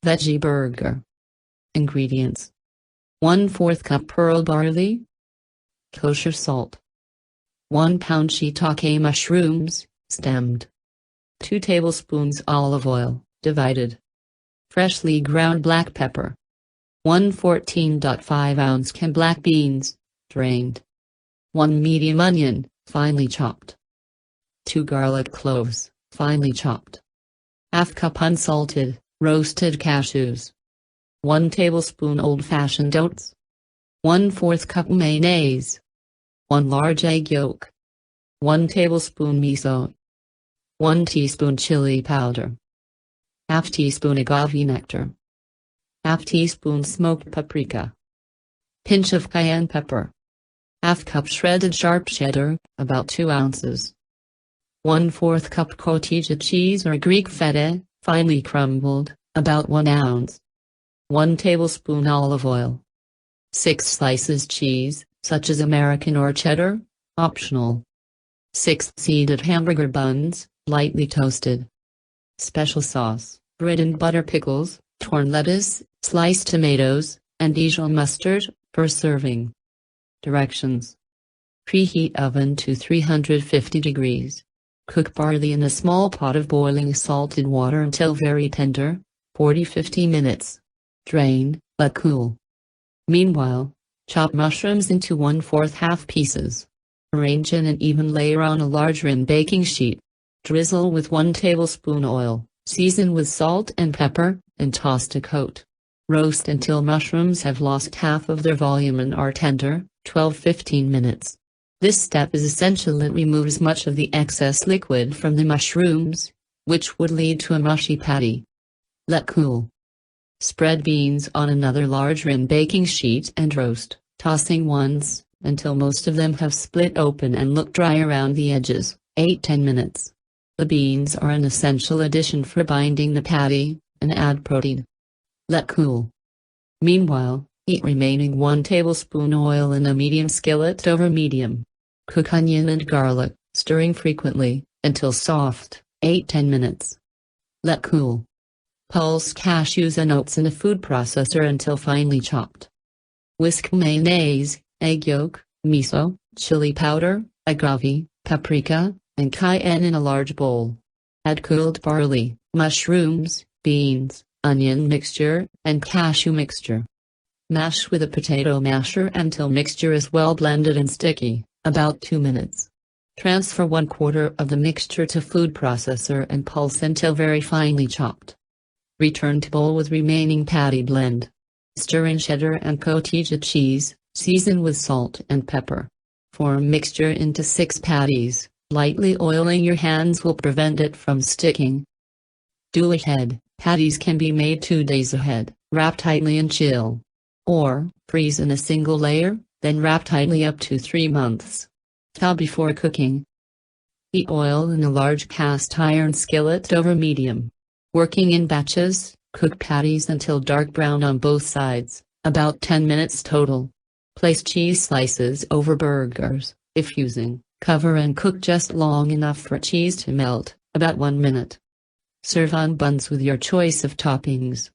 Veggie Burger. Ingredients: 1/4 cup pearl barley, kosher salt, 1 pound shiitake mushrooms, stemmed, 2 tablespoons olive oil, divided, freshly ground black pepper, 1 14.5 ounce can black beans, drained, 1 medium onion, finely chopped, 2 garlic cloves, finely chopped, ½ cup unsalted, roasted cashews, 1 tablespoon old-fashioned oats, 1/4 cup mayonnaise, 1 large egg yolk, 1 tablespoon miso, 1 teaspoon chili powder, ½ teaspoon agave nectar, ½ teaspoon smoked paprika, pinch of cayenne pepper, ½ cup shredded sharp cheddar, about 2 ounces, 1/4 cup Cotija cheese or Greek feta, finely crumbled, about 1 ounce, 1 tablespoon olive oil, 6 slices cheese, such as American or cheddar, optional, 6 seeded hamburger buns, lightly toasted, special sauce, bread and butter pickles, torn lettuce, sliced tomatoes, and Dijon mustard, per serving. Directions: preheat oven to 350 degrees. Cook barley in a small pot of boiling salted water until very tender, 40–50 minutes. Drain, let cool. Meanwhile, chop mushrooms into 1/4 half pieces. Arrange in an even layer on a large rim baking sheet. Drizzle with 1 tablespoon oil, season with salt and pepper, and toss to coat. Roast until mushrooms have lost half of their volume and are tender, 12–15 minutes. This step is essential. It removes much of the excess liquid from the mushrooms, which would lead to a mushy patty. Let cool. Spread beans on another large rim baking sheet and roast, tossing once, until most of them have split open and look dry around the edges, 8–10 minutes. The beans are an essential addition for binding the patty, and add protein. Let cool. Meanwhile, heat remaining 1 tablespoon oil in a medium skillet over medium. Cook onion and garlic, stirring frequently, until soft, 8–10 minutes. Let cool. Pulse cashews and oats in a food processor until finely chopped. Whisk mayonnaise, egg yolk, miso, chili powder, agave, paprika, and cayenne in a large bowl. Add cooled barley, mushrooms, beans, onion mixture, and cashew mixture. Mash with a potato masher until mixture is well blended and sticky, about 2 minutes. Transfer 1/4 of the mixture to food processor and pulse until very finely chopped. Return to bowl with remaining patty blend. Stir in cheddar and Cotija cheese, season with salt and pepper. Form mixture into 6 patties, lightly oiling your hands will prevent it from sticking. Do ahead, patties can be made 2 days ahead, wrap tightly and chill. Or, freeze in a single layer, then wrap tightly up to 3 months. Thaw before cooking. Heat oil in a large cast iron skillet over medium. Working in batches, cook patties until dark brown on both sides, about 10 minutes total. Place cheese slices over burgers, if using, cover and cook just long enough for cheese to melt, about 1 minute. Serve on buns with your choice of toppings.